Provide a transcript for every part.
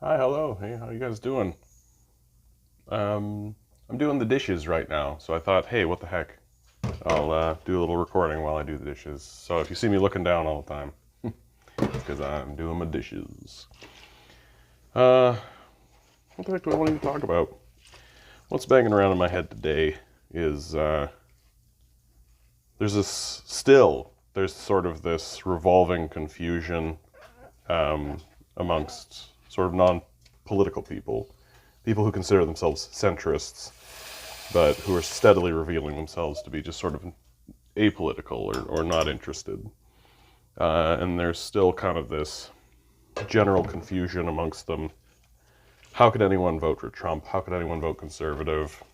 Hi, hello. Hey, how you guys doing? I'm doing the dishes right now, so I thought, hey, what the heck? I'll do a little recording while I do the dishes. So if you see me looking down all the time, it's because I'm doing my dishes. Uh, what the heck do I want to talk about? What's banging around in my head today is there's sort of this revolving confusion amongst sort of non-political people who consider themselves centrists, but who are steadily revealing themselves to be just sort of apolitical or not interested. And there's still kind of this general confusion amongst them. How could anyone vote for Trump? How could anyone vote conservative?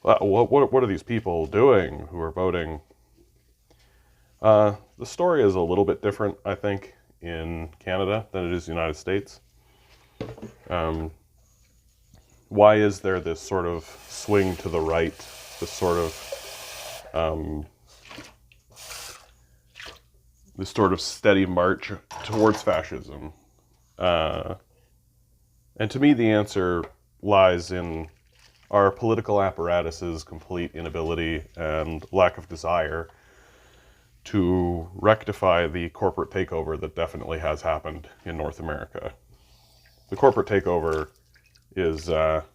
What are these people doing who are voting? The story is a little bit different, I think, in Canada than it is in the United States. Why is there this sort of swing to the right, this sort of steady march towards fascism? And to me, the answer lies in our political apparatus's complete inability and lack of desire to rectify the corporate takeover that definitely has happened in North America. The corporate takeover is, at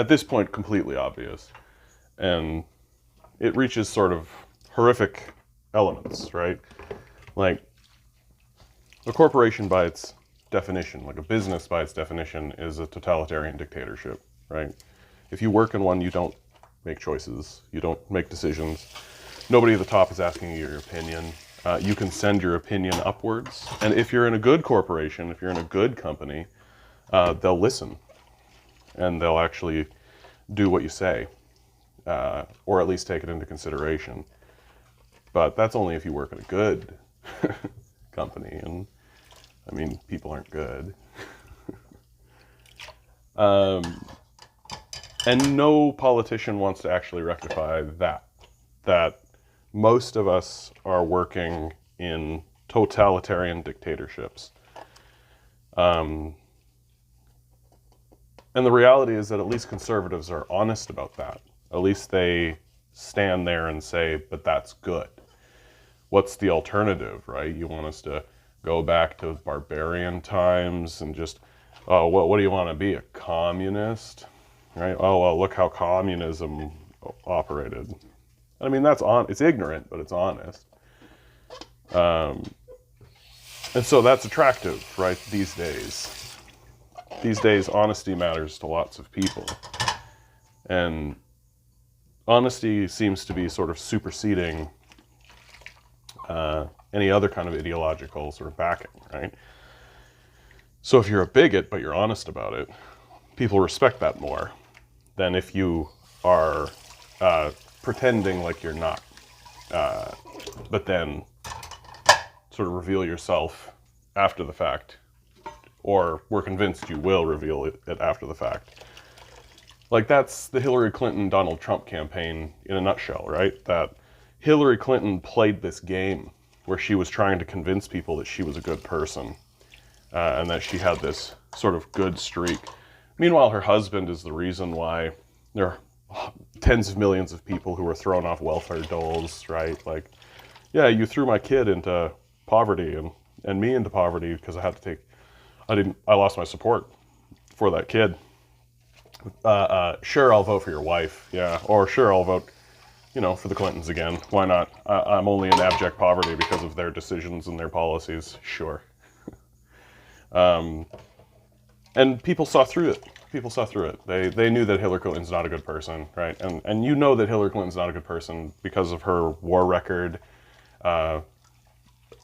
this point, completely obvious. And it reaches sort of horrific elements, right? Like, a corporation by its definition, like a business by its definition, is a totalitarian dictatorship, right? If you work in one, you don't make choices. You don't make decisions. Nobody at the top is asking you your opinion. You can send your opinion upwards. And if you're in a good corporation, if you're in a good company, they'll listen. And they'll actually do what you say, or at least take it into consideration. But that's only if you work in a good company, and I mean, people aren't good. And no politician wants to actually rectify that most of us are working in totalitarian dictatorships. And the reality is that at least conservatives are honest about that. At least they stand there and say, but that's good. What's the alternative, right? You want us to go back to barbarian times and just, oh, what do you want to be, a communist? Right? Oh, well, look how communism operated. I mean, it's ignorant, but it's honest. And so that's attractive, right, these days. These days, honesty matters to lots of people. And honesty seems to be sort of superseding any other kind of ideological sort of backing, right? So if you're a bigot, but you're honest about it, people respect that more than if you are pretending like you're not, but then sort of reveal yourself after the fact, or we're convinced you will reveal it after the fact. Like, that's the Hillary Clinton-Donald Trump campaign in a nutshell, right? That Hillary Clinton played this game where she was trying to convince people that she was a good person, and that she had this sort of good streak. Meanwhile, her husband is the reason why there are tens of millions of people who are thrown off welfare doles, right? Like, yeah, you threw my kid into poverty and me into poverty because I lost my support for that kid. Sure, I'll vote for your wife, yeah, or sure, I'll vote, for the Clintons again. Why not? I'm only in abject poverty because of their decisions and their policies. Sure. And people saw through it. People saw through it. They knew that Hillary Clinton's not a good person, right? And you know that Hillary Clinton's not a good person because of her war record.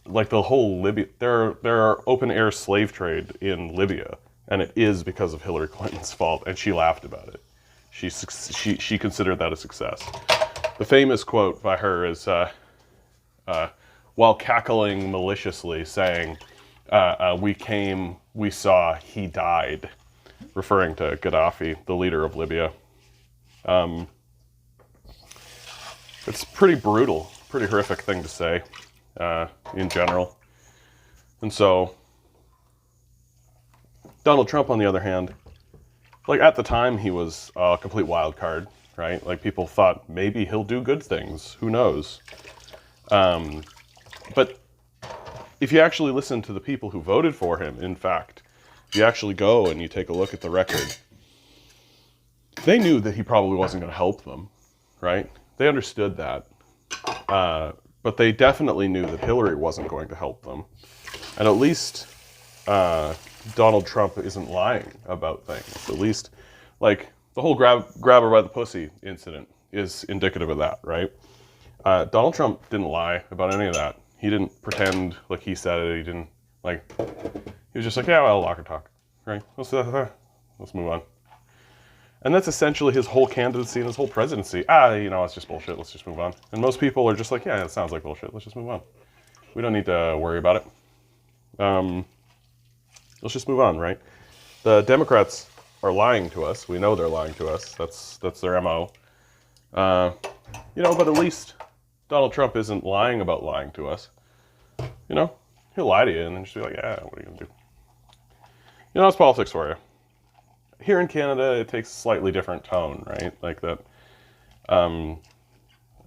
Like the whole Libya, there are open air slave trade in Libya, and it is because of Hillary Clinton's fault, and she laughed about it. She considered that a success. The famous quote by her is, while cackling maliciously, saying, we came, we saw, he died, referring to Gaddafi, the leader of Libya. It's pretty brutal, pretty horrific thing to say, in general. And so, Donald Trump, on the other hand, like at the time, he was a complete wild card, right? Like people thought maybe he'll do good things. Who knows? But if you actually listen to the people who voted for him, in fact, if you actually go and you take a look at the record, they knew that he probably wasn't going to help them, right? They understood that. But they definitely knew that Hillary wasn't going to help them. And at least Donald Trump isn't lying about things. At least, like, the whole grab her by the pussy incident is indicative of that, right? Donald Trump didn't lie about any of that. He didn't pretend like he said it. He didn't, like, he was just like, yeah, well, lock or talk, right? Let's move on. And that's essentially his whole candidacy and his whole presidency. It's just bullshit. Let's just move on. And most people are just like, yeah, it sounds like bullshit. Let's just move on. We don't need to worry about it. Let's just move on, right? The Democrats are lying to us. We know they're lying to us. That's their MO. But at least Donald Trump isn't lying about lying to us. He'll lie to you and then just be like, yeah, what are you going to do? That's politics for you. Here in Canada, it takes a slightly different tone, right? Like that. I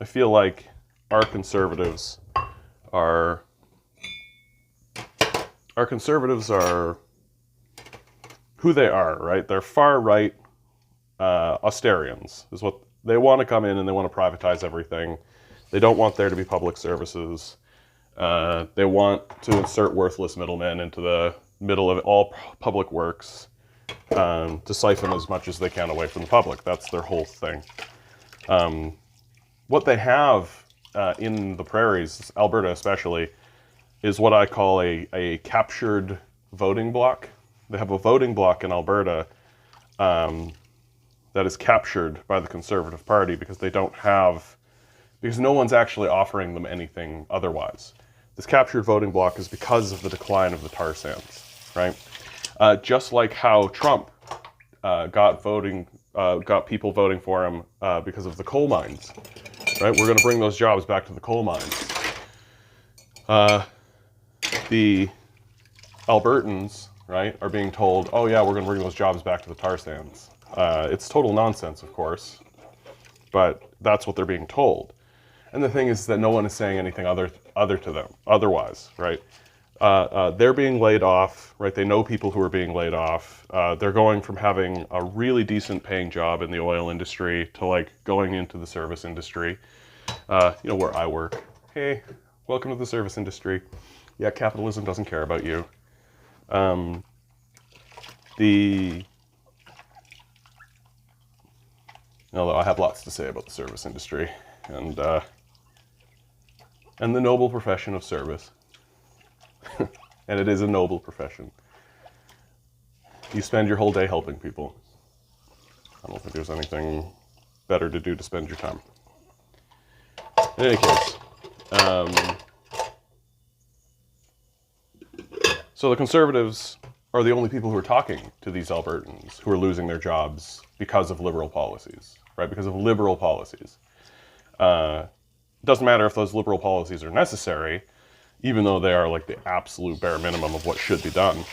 feel like our conservatives are who they are, right? They're far right Austerians, is what they want to come in, and they want to privatize everything. They don't want there to be public services. They want to insert worthless middlemen into the middle of all public works. To siphon as much as they can away from the public. That's their whole thing. What they have in the prairies, Alberta especially, is what I call a captured voting bloc. They have a voting bloc in Alberta that is captured by the Conservative Party because no one's actually offering them anything otherwise. This captured voting bloc is because of the decline of the tar sands, right? Just like how Trump got people voting for him because of the coal mines, right? We're going to bring those jobs back to the coal mines. The Albertans, right, are being told, oh yeah, we're going to bring those jobs back to the tar sands. It's total nonsense, of course, but that's what they're being told. And the thing is that no one is saying anything other to them, otherwise, right? They're being laid off, right? They know people who are being laid off. They're going from having a really decent paying job in the oil industry to like going into the service industry, where I work. Hey, welcome to the service industry. Yeah, capitalism doesn't care about you. Although I have lots to say about the service industry and the noble profession of service. And it is a noble profession. You spend your whole day helping people. I don't think there's anything better to do to spend your time. In any case, so the Conservatives are the only people who are talking to these Albertans who are losing their jobs because of liberal policies, right? Because of liberal policies. Doesn't matter if those liberal policies are necessary, even though they are like the absolute bare minimum of what should be done.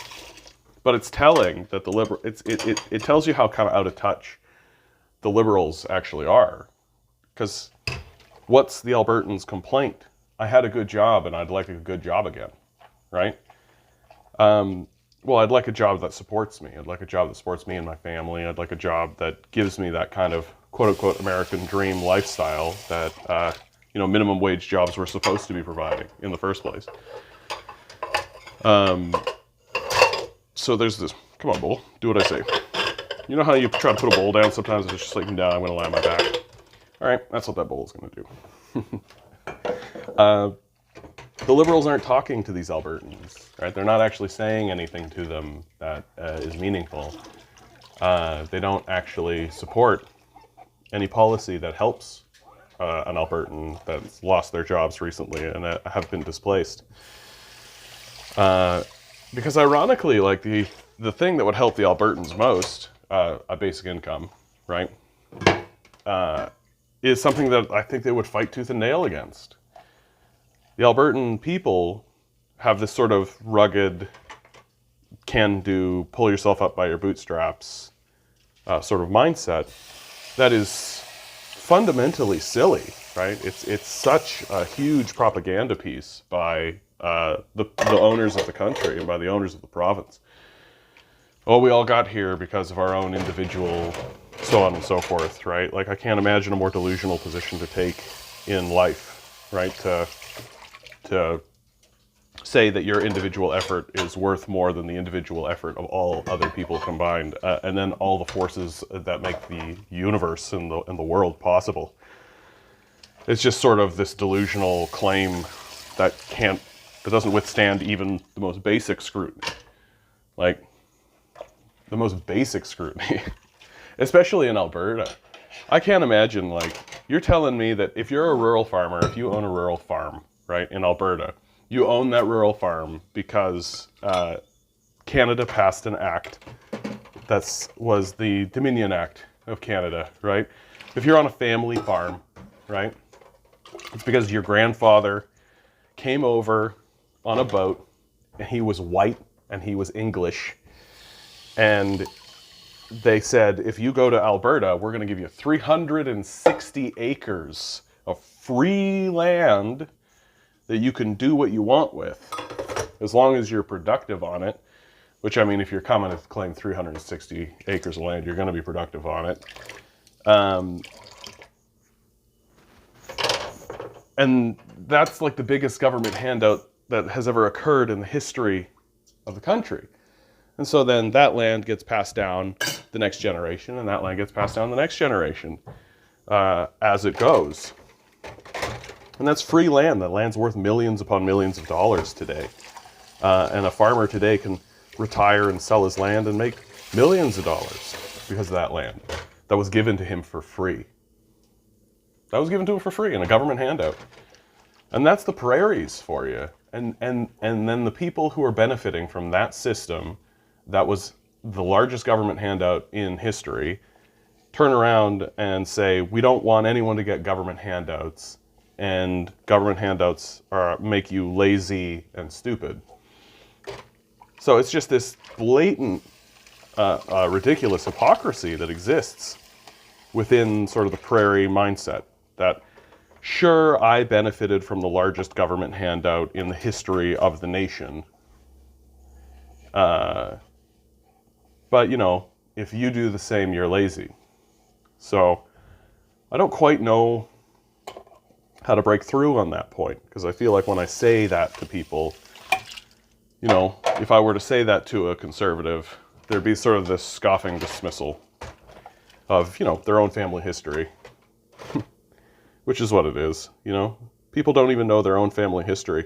But it's telling that it tells you how kind of out of touch the liberals actually are. Because what's the Albertans' complaint? I had a good job and I'd like a good job again, right? Well, I'd like a job that supports me. I'd like a job that supports me and my family. I'd like a job that gives me that kind of quote-unquote American dream lifestyle that minimum wage jobs were supposed to be providing in the first place. So there's this, come on, bull, do what I say. You know how you try to put a bowl down sometimes it's just like, no, I'm going to lie on my back. All right, that's what that bowl is going to do. The liberals aren't talking to these Albertans, right? They're not actually saying anything to them that is meaningful. They don't actually support any policy that helps an Albertan that's lost their jobs recently and have been displaced. Because ironically, like the thing that would help the Albertans most, a basic income, right, is something that I think they would fight tooth and nail against. The Albertan people have this sort of rugged can-do, pull yourself up by your bootstraps sort of mindset that is fundamentally silly, right? It's such a huge propaganda piece by the owners of the country and by the owners of the province. Oh, we all got here because of our own individual, so on and so forth, right? Like, I can't imagine a more delusional position to take in life, right? To say that your individual effort is worth more than the individual effort of all other people combined, and then all the forces that make the universe and the world possible. It's just sort of this delusional claim that doesn't withstand even the most basic scrutiny. Like, the most basic scrutiny, especially in Alberta. I can't imagine, like, you're telling me that if you're a rural farmer, if you own a rural farm, right, in Alberta, you own that rural farm because Canada passed an act that was the Dominion Act of Canada, right? If you're on a family farm, right, it's because your grandfather came over on a boat and he was white and he was English. And they said, if you go to Alberta, we're going to give you 360 acres of free land that you can do what you want with, as long as you're productive on it. Which, I mean, if you're coming to claim 360 acres of land, you're going to be productive on it. And that's like the biggest government handout that has ever occurred in the history of the country. And so then that land gets passed down the next generation, and that land gets passed down the next generation as it goes. And that's free land. That land's worth millions upon millions of dollars today. And a farmer today can retire and sell his land and make millions of dollars because of that land that was given to him for free. That was given to him for free in a government handout. And that's the prairies for you. And then the people who are benefiting from that system, that was the largest government handout in history, turn around and say, we don't want anyone to get government handouts, and government handouts make you lazy and stupid. So it's just this blatant, ridiculous hypocrisy that exists within sort of the prairie mindset that, sure, I benefited from the largest government handout in the history of the nation. But, you know, if you do the same, you're lazy. So I don't quite know how to break through on that point, because I feel like when I say that to people, you know, if I were to say that to a conservative, there'd be sort of this scoffing dismissal of, you know, their own family history, which is what it is, you know. People don't even know their own family history,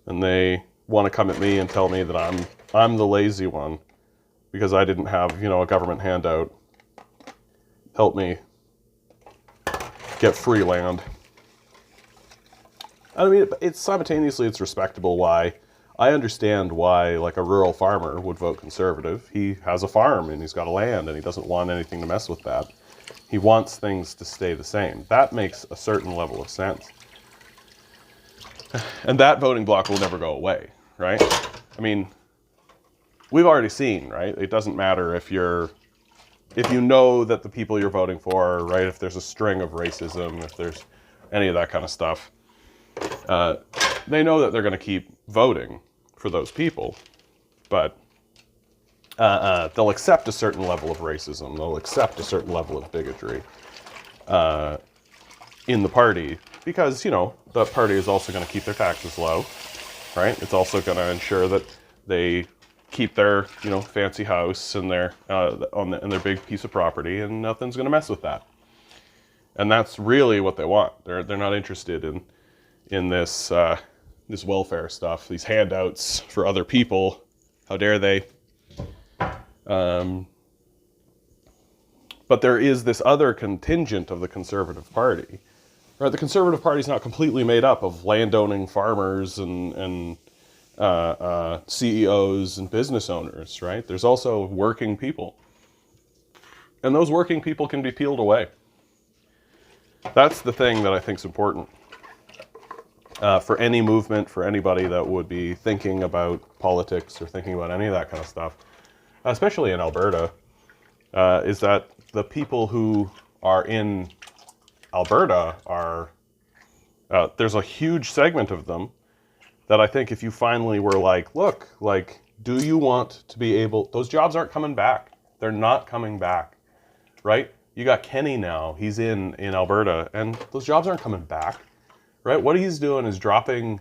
and they want to come at me and tell me that I'm the lazy one because I didn't have, you know, a government handout help me get free land. I mean, it's simultaneously, it's respectable why. I understand why, like, a rural farmer would vote conservative. He has a farm and he's got a land and he doesn't want anything to mess with that. He wants things to stay the same. That makes a certain level of sense. And that voting bloc will never go away, right? I mean, we've already seen, right? It doesn't matter if you know that the people you're voting for, right, if there's a string of racism, if there's any of that kind of stuff, they know that they're going to keep voting for those people, but they'll accept a certain level of racism, they'll accept a certain level of bigotry in the party, because, you know, that party is also going to keep their taxes low, right? It's also going to ensure that they keep their, you know, fancy house and their and their big piece of property, and nothing's going to mess with that. And that's really what they want. They're not interested in this this welfare stuff, these handouts for other people. How dare they? But there is this other contingent of the Conservative Party. Right? The Conservative Party is not completely made up of landowning farmers and CEOs and business owners, right? There's also working people. And those working people can be peeled away. That's the thing that I think is important for any movement, for anybody that would be thinking about politics or thinking about any of that kind of stuff, especially in Alberta, is that the people who are in Alberta are, there's a huge segment of them that I think if you finally were like, look, like, do you want to be able, those jobs aren't coming back. They're not coming back, right? You got Kenny now, he's in Alberta, and those jobs aren't coming back, right? What he's doing is dropping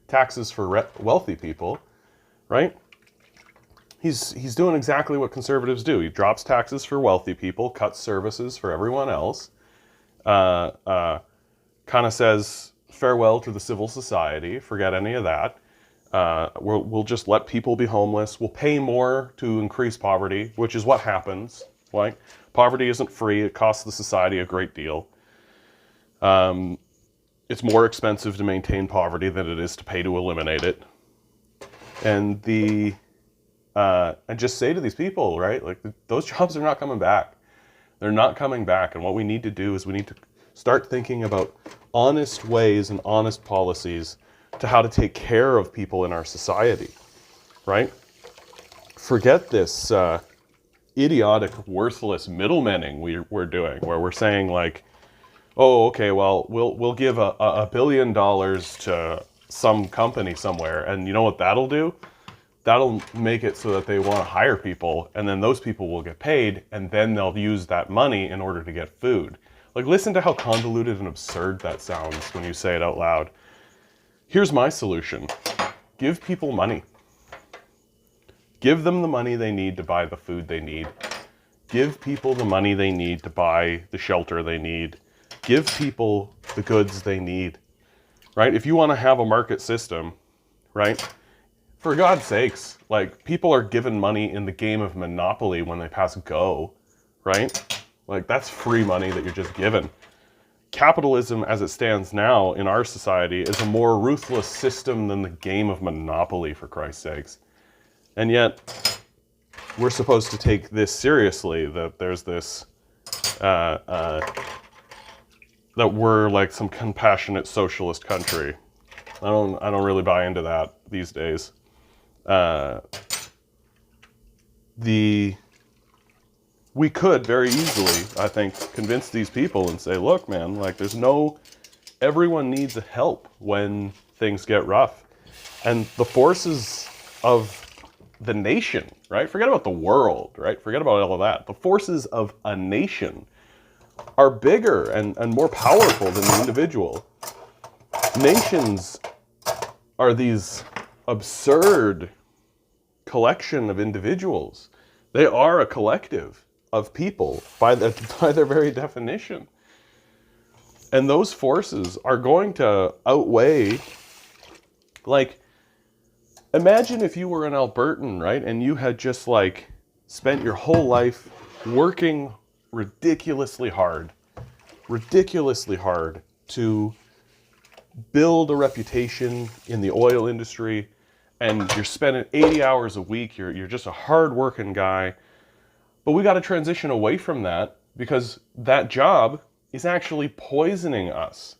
taxes for wealthy people, right? He's doing exactly what conservatives do. He drops taxes for wealthy people, cuts services for everyone else, kind of says farewell to the civil society, forget any of that. We'll just let people be homeless. We'll pay more to increase poverty, which is what happens. Right? Poverty isn't free. It costs the society a great deal. It's more expensive to maintain poverty than it is to pay to eliminate it. And and just say to these people, right? Like, those jobs are not coming back. They're not coming back. And what we need to do is we need to start thinking about honest ways and honest policies to how to take care of people in our society, right? Forget this idiotic, worthless middlemaning we're doing, where we're saying like, oh, okay, well, we'll give $1 billion to some company somewhere, and you know what that'll do? That'll make it so that they want to hire people, and then those people will get paid, and then they'll use that money in order to get food. Like, listen to how convoluted and absurd that sounds when you say it out loud. Here's my solution. Give people money. Give them the money they need to buy the food they need. Give people the money they need to buy the shelter they need. Give people the goods they need, right? If you want to have a market system, right? For God's sakes, like, people are given money in the game of Monopoly when they pass Go, right? Like, that's free money that you're just given. Capitalism as it stands now in our society is a more ruthless system than the game of Monopoly, for Christ's sakes. And yet, we're supposed to take this seriously, that there's this, that we're like some compassionate socialist country. I don't really buy into that these days. We could very easily, I think, convince these people and say, look, man, like, everyone needs help when things get rough. And the forces of the nation, right? Forget about the world, right? Forget about all of that. The forces of a nation are bigger and more powerful than the individual. Nations are these absurd collection of individuals. They are a collective of people by their very definition. And those forces are going to outweigh, like, imagine if you were an Albertan, right? And you had just like spent your whole life working ridiculously hard to build a reputation in the oil industry, and you're spending 80 hours a week, you're just a hard-working guy. But we got to transition away from that because that job is actually poisoning us.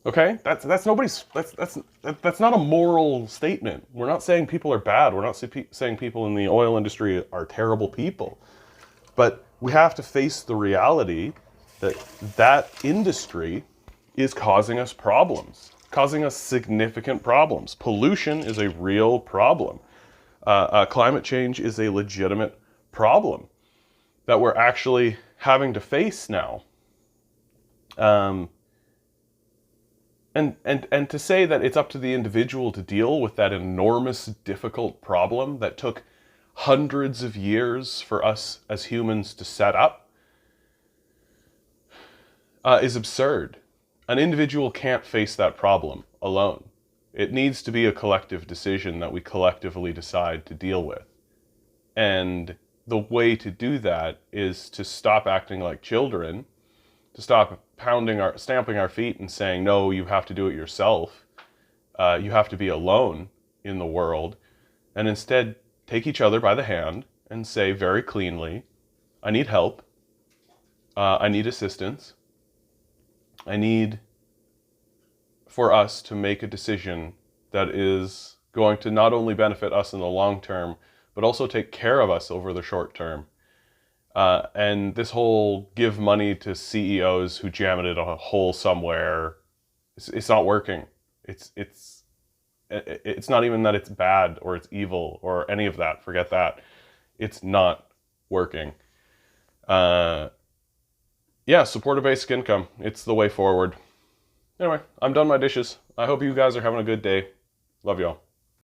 Okay? That's not a moral statement. We're not saying people are bad. We're not saying people in the oil industry are terrible people. But we have to face the reality that industry is causing us problems, causing us significant problems. Pollution is a real problem. Climate change is a legitimate problem that we're actually having to face now. And to say that it's up to the individual to deal with that enormous, difficult problem that took hundreds of years for us as humans to set up is absurd. An individual can't face that problem alone. It needs to be a collective decision that we collectively decide to deal with. And the way to do that is to stop acting like children, to stop stamping our feet and saying, no, you have to do it yourself. You have to be alone in the world. And instead take each other by the hand and say very cleanly, I need help. I need assistance. I need for us to make a decision that is going to not only benefit us in the long term, but also take care of us over the short term. And this whole give money to CEOs who jam it in a hole somewhere, it's not working. It's not even that it's bad or it's evil or any of that. Forget that. It's not working. Yeah, support a basic income. It's the way forward. Anyway, I'm done my dishes. I hope you guys are having a good day. Love y'all.